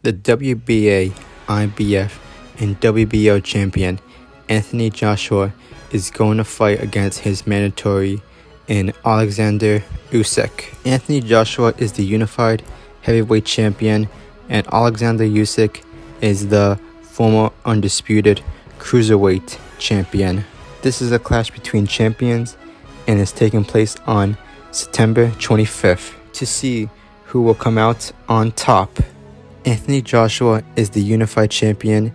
The WBA, IBF, and WBO champion Anthony Joshua is going to fight against his mandatory in Oleksandr Usyk. Anthony Joshua is the unified heavyweight champion, and Oleksandr Usyk is the former undisputed cruiserweight champion. This is a clash between champions and is taking place on September 25th to see who will come out on top. Anthony Joshua is the unified champion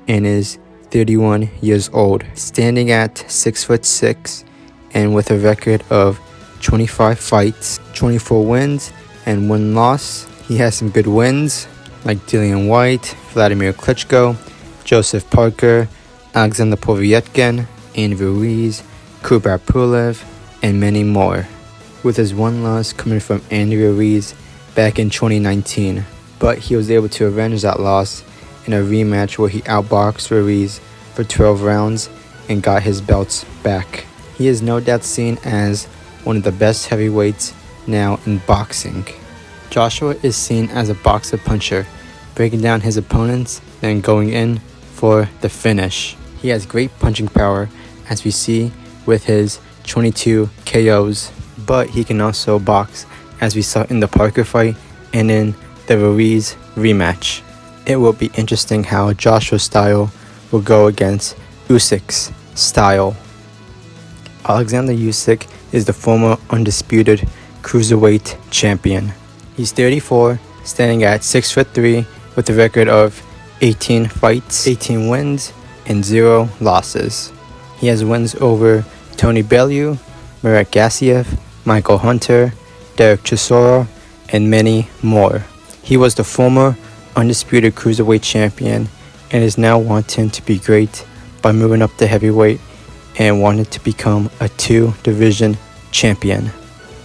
and is 31 years old, standing at 6'6" and with a record of 25 fights, 24 wins, and 1 loss. He has some good wins like Dillian White, Vladimir Klitschko, Joseph Parker, Alexander Povetkin, Andy Ruiz, Kubrat Pulev, and many more, with his 1 loss coming from Andy Ruiz back in 2019. But he was able to avenge that loss in a rematch where he outboxed Ruiz for 12 rounds and got his belts back. He is no doubt seen as one of the best heavyweights now in boxing. Joshua is seen as a boxer puncher, breaking down his opponents and going in for the finish. He has great punching power, as we see with his 22 KOs, but he can also box, as we saw in the Parker fight and in the Ruiz rematch. It will be interesting how Joshua's style will go against Usyk's style. Oleksandr Usyk is the former undisputed cruiserweight champion. He's 34, standing at 6'3", with a record of 18 fights, 18 wins, and 0 losses. He has wins over Tony Bellew, Murat Gassiev, Michael Hunter, Derek Chisora, and many more. He was the former undisputed cruiserweight champion and is now wanting to be great by moving up to heavyweight and wanted to become a 2-division champion.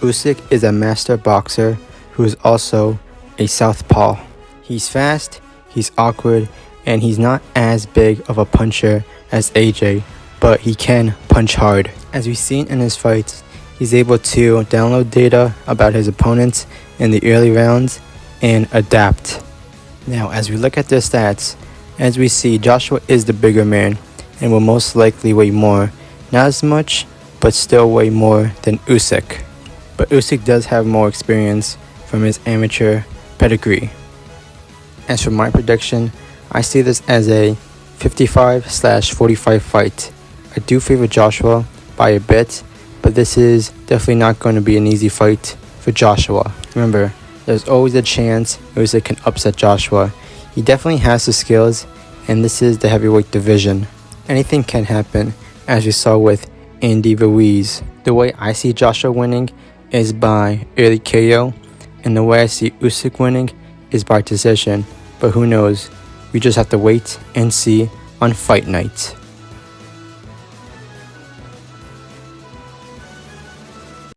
Usyk is a master boxer who is also a southpaw. He's fast, he's awkward, and he's not as big of a puncher as AJ, but he can punch hard. As we've seen in his fights, he's able to download data about his opponents in the early rounds and adapt. Now, as we look at their stats, as we see, Joshua is the bigger man and will most likely weigh more. Not as much, but still way more than Usyk. But Usyk does have more experience from his amateur pedigree. As for my prediction, I see this as a 55/45 fight. I do favor Joshua by a bit, but this is definitely not going to be an easy fight for Joshua. Remember, there's always a chance Usyk can upset Joshua. He definitely has the skills, and this is the heavyweight division. Anything can happen, as we saw with Andy Ruiz. The way I see Joshua winning is by early KO, and the way I see Usyk winning is by decision. But who knows? We just have to wait and see on fight night.